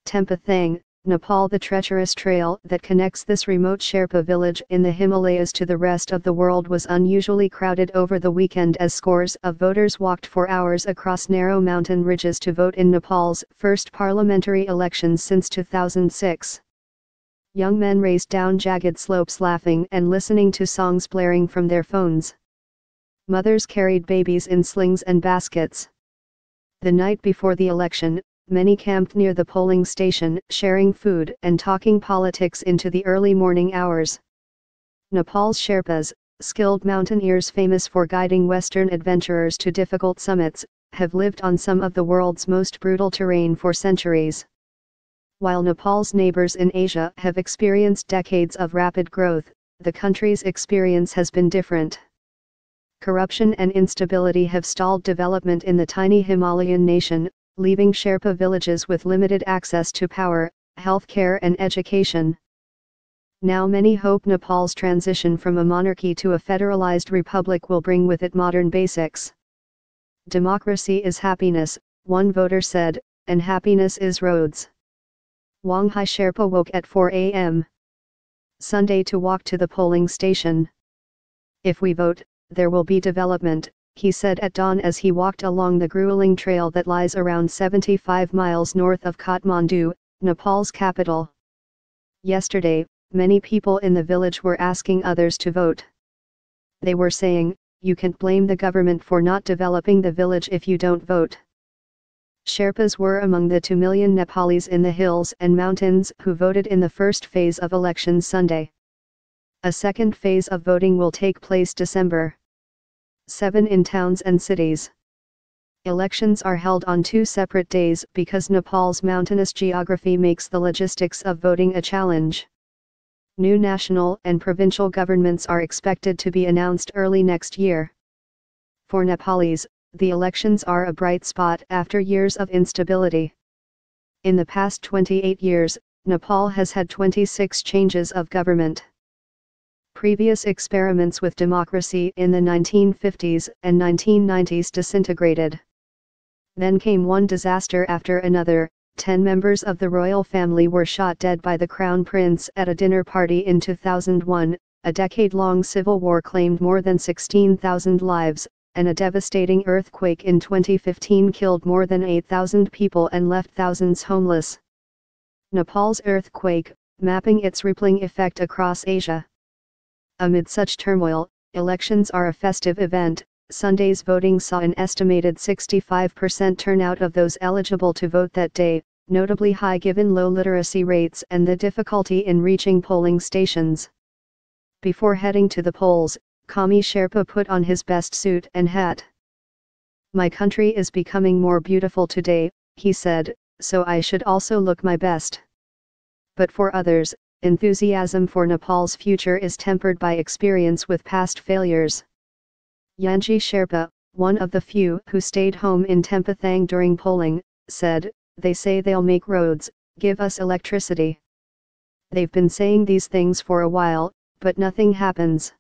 Tempathang, Nepal. The treacherous trail that connects this remote Sherpa village in the Himalayas to the rest of the world was unusually crowded over the weekend as scores of voters walked for hours across narrow mountain ridges to vote in Nepal's first parliamentary elections since 2006. Young men raced down jagged slopes laughing and listening to songs blaring from their phones. Mothers carried babies in slings and baskets. The night before the election, many camped near the polling station, sharing food and talking politics into the early morning hours. Nepal's Sherpas, skilled mountaineers famous for guiding Western adventurers to difficult summits, have lived on some of the world's most brutal terrain for centuries. While Nepal's neighbors in Asia have experienced decades of rapid growth, the country's experience has been different. Corruption and instability have stalled development in the tiny Himalayan nation, leaving Sherpa villages with limited access to power, healthcare and education. Now many hope Nepal's transition from a monarchy to a federalized republic will bring with it modern basics. Democracy is happiness, one voter said, and happiness is roads. Wanghai Sherpa woke at 4 a.m. Sunday to walk to the polling station. If we vote, there will be development, he said at dawn as he walked along the grueling trail that lies around 75 miles north of Kathmandu, Nepal's capital. Yesterday, many people in the village were asking others to vote. They were saying, "You can't blame the government for not developing the village if you don't vote." Sherpas were among the 2 million Nepalis in the hills and mountains who voted in the first phase of elections Sunday. A second phase of voting will take place December 7 in towns and cities. Elections are held on 2 separate days because Nepal's mountainous geography makes the logistics of voting a challenge. New national and provincial governments are expected to be announced early next year. For Nepalis, the elections are a bright spot after years of instability. In the past 28 years, Nepal has had 26 changes of government. Previous experiments with democracy in the 1950s and 1990s disintegrated. Then came one disaster after another. 10 members of the royal family were shot dead by the crown prince at a dinner party in 2001, a decade-long civil war claimed more than 16,000 lives, and a devastating earthquake in 2015 killed more than 8,000 people and left thousands homeless. Nepal's earthquake, mapping its rippling effect across Asia. Amid such turmoil, elections are a festive event. Sunday's voting saw an estimated 65% turnout of those eligible to vote that day, notably high given low literacy rates and the difficulty in reaching polling stations. Before heading to the polls, Kami Sherpa put on his best suit and hat. "My country is becoming more beautiful today," he said, "so I should also look my best." But for others, enthusiasm for Nepal's future is tempered by experience with past failures. Yanji Sherpa, one of the few who stayed home in Tempathang during polling, said, "They say they'll make roads, give us electricity. They've been saying these things for a while, but nothing happens.